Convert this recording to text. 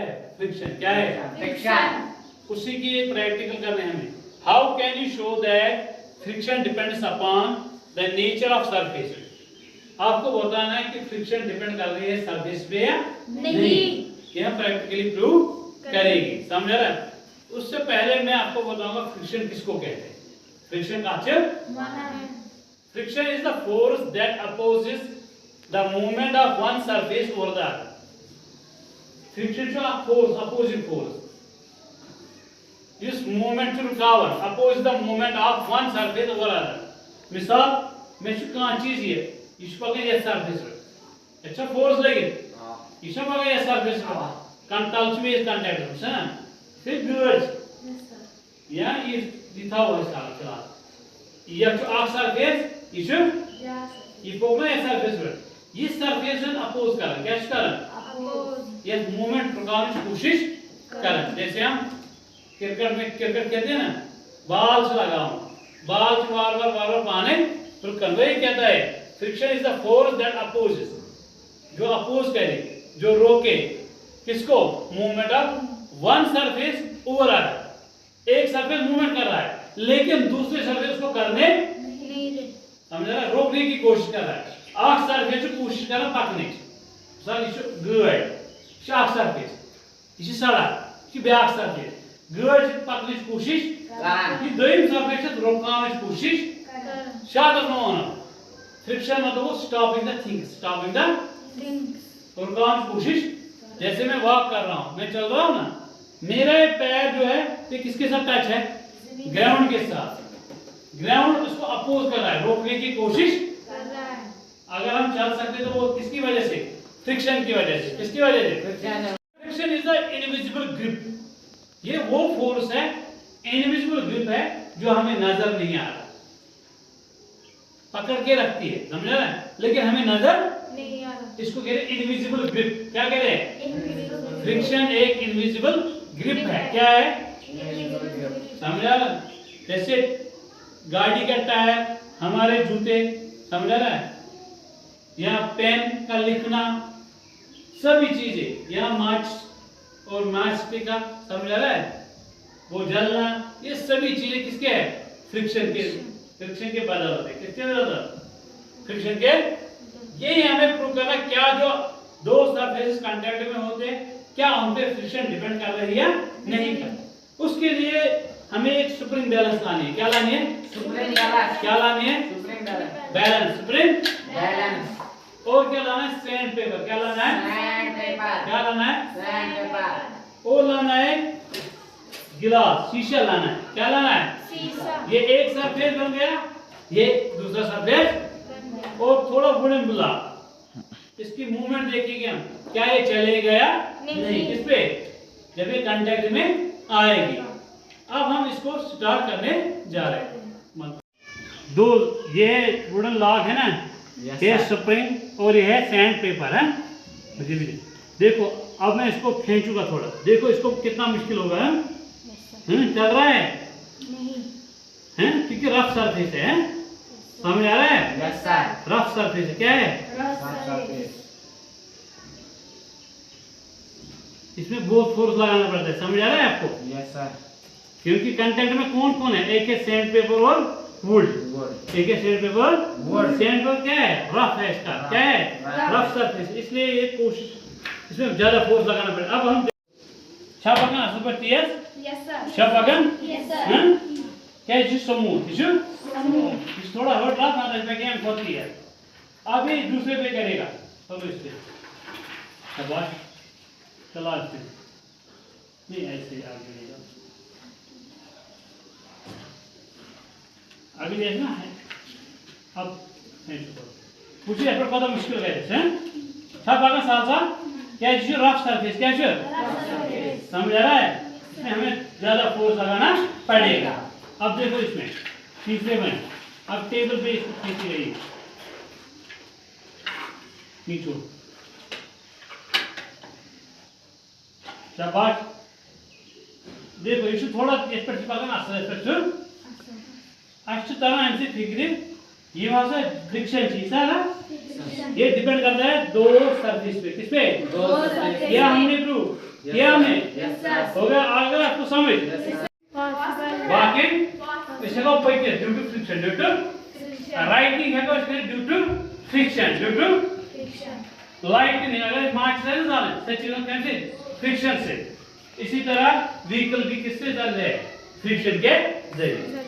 है फ्रिक्शन। क्या है फ्रिक्शन। उसी की प्रैक्टिकल करने हमें। How can you show that friction depends upon the nature of surface. आपको बताना है कि फ्रिक्शन डिपेंड कर रही है सरफेस पे या नहीं। ये हम प्रैक्टिकली प्रूव करेंगे। समझ रहा है? उससे पहले मैं आपको बताऊंगा फ्रिक्शन किसको कहते हैं। फ्रिक्शन का friction is the force that opposes the movement of one surface over the other. Friction जो फोर्स अपोजिट फोर्स इस मूवमेंट टू रुकावट oppose the movement of one surface over other. मिसाल मैं कह चीज ये पकड़ ये सरफेस अच्छा फोर्स लगे ये पकड़ ये सरफेस कंटल में कांटेक्ट है ना फिर गर्ड्स या ये था वो साल ये जो सरफेस ये पकड़ ये सरफेस ये सरफेस अपोज कर क्या कर ये मूवमेंट रुकाने की कोशिश कर। जैसे हम क्रिकेट में क्रिकेट कहते हैं ना बॉल से लगाओ बॉल से बार बार पाने तो कन्वे कहता है friction is the force that opposes जो अपोज करे जो रोके किसको movement of one surface over other. एक सरफेस मूवमेंट कर रहा है लेकिन दूसरे सरफेस को करने नहीं दे समझ रहा है रोकने की कोशिश कर रहा है। आख सरफेस की कोशिश कर रहा पकने सर ये गाड़ी आख सरफेस ये सड़क ये ब्याक सरफेस गाड़ी पकने की कोशिश ये दोयम सरफेस रोकने की कोशिश शायद फ्रिक्शन मतलब स्टॉपिंग द थिंग्स रुकने की कोशिश। जैसे मैं वॉक कर रहा हूं मैं चल रहा हूं ना मेरा पैर जो है ये किसके साथ टच है ग्राउंड के साथ। ग्राउंड उसको अपोज कर रहा है रोकने की कोशिश कर रहा है। अगर हम चल सकते तो वो किसकी वजह से फ्रिक्शन की वजह से। किसकी वजह से friction is the invisible grip. ये वो फोर्स है इनविजिबल ग्रिप है जो हमें नजर नहीं आ रहा पकड़ के रखती है समझ रहा है लेकिन हमें नजर नहीं आ रहा। इसको कहते हैं इनविजिबल ग्रिप। क्या कहते हैं फ्रिक्शन एक इनविजिबल ग्रिप है। क्या है समझ रहा है? जैसे गाड़ी का टायर हमारे जूते समझ रहा है या पेन का लिखना सभी चीजें या मार्च और मार्च का समझ रहा है वो जलना ये सभी चीजें किसके है फ्रिक्शन के बदल होते हैं। किसके बदल फ्रिक्शन के। यही हमें प्रूव करना क्या जो दो सरफेसेस कांटेक्ट में होते हैं क्या उन पे फ्रिक्शन डिपेंड कर रही है नहीं कर। उसके लिए हमें एक स्प्रिंग बैलेंस लानी है। क्या लानी है स्प्रिंग बैलेंस। क्या लानी है बैलेंस स्प्रिंग बैलेंस। और क्या लाना है सैंड पेपर। क्या लाना है सैंड पेपर। क्या लाना है सैंड पेपर। और लाना है गिलास शीशा लाना है। क्या लाना है शीशा। ये एक सरफेस बन गया ये दूसरा सरफेस और थोड़ा वुडन ब्लॉक इसकी मूवमेंट देखिए हम क्या ये चले गया नहीं किस पे जब ये कांटेक्ट में आएगी। अब हम इसको स्टार्ट करने जा रहे हैं। दो ये वुडन लॉक है ना ये स्प्रिंग और ये है सैंड पेपर है। देखो अब मैं इसको खींचूंगा थोड़ा देखो इसको कितना मुश्किल होगा चल रहा है नहीं क्योंकि रफ सरफेस है समझ आ रहा है यस सर रफ सरफेस क्या है रफ सरफेस। इसमें बहुत फोर्स लगाना पड़ता है समझ आ रहा है आपको यस सर क्योंकि कंटेंट में कौन कौन है एक है सैंड पेपर और वुड एक है sand paper would. Sand paper क्या है रफ है इसका क्या है रफ सरफेस इसलिए ये कोशिश इसमें ज्यादा फोर्स लगाना पड़ेगा। अब हम Şapakan asıl partiye? Yes sir. Şapakan? Yes sir. Huh? क्या है समूह इस थोड़ा हर्ट रहा था इसमें क्या होती है अभी दूसरे पे करेगा चलो इस पे शाबाश चला इस नहीं ऐसे आगे ले जाओ आगे देखना है। अब पूछिए पर पता मुश्किल है हैं शाबाश साथ साथ क्या है जो रफ सरफेस क्या है समझ आ रहा है इसमें हमें ज्यादा फोर्स लगाना पड़ेगा। अब देखो इसमें तीसरे में अब टेबल पे इसको खींची गई नीचो शाबाश देखो ये थोड़ा इस पर चिपका ना अच्छा तरह ऐसे फिक्री ये वहां से फ्रिक्शन चीज है ना ये डिपेंड करता है दो सरफेस पे किस पे दो सरफेस ये हमने प्रूव किया हमने हो गया अगर आपको समझ वॉकिंग इसे को पढ़ते ड्यू टू फ्रिक्शन राइटिंग है को इसके ड्यू टू फ्रिक्शन लाइटिंग अगर मार्च से ना से चीजों कैसे फ्रिक्शन से इसी तरह व्हीकल भी किससे चल रहे हैं फ्रिक्शन के जरिए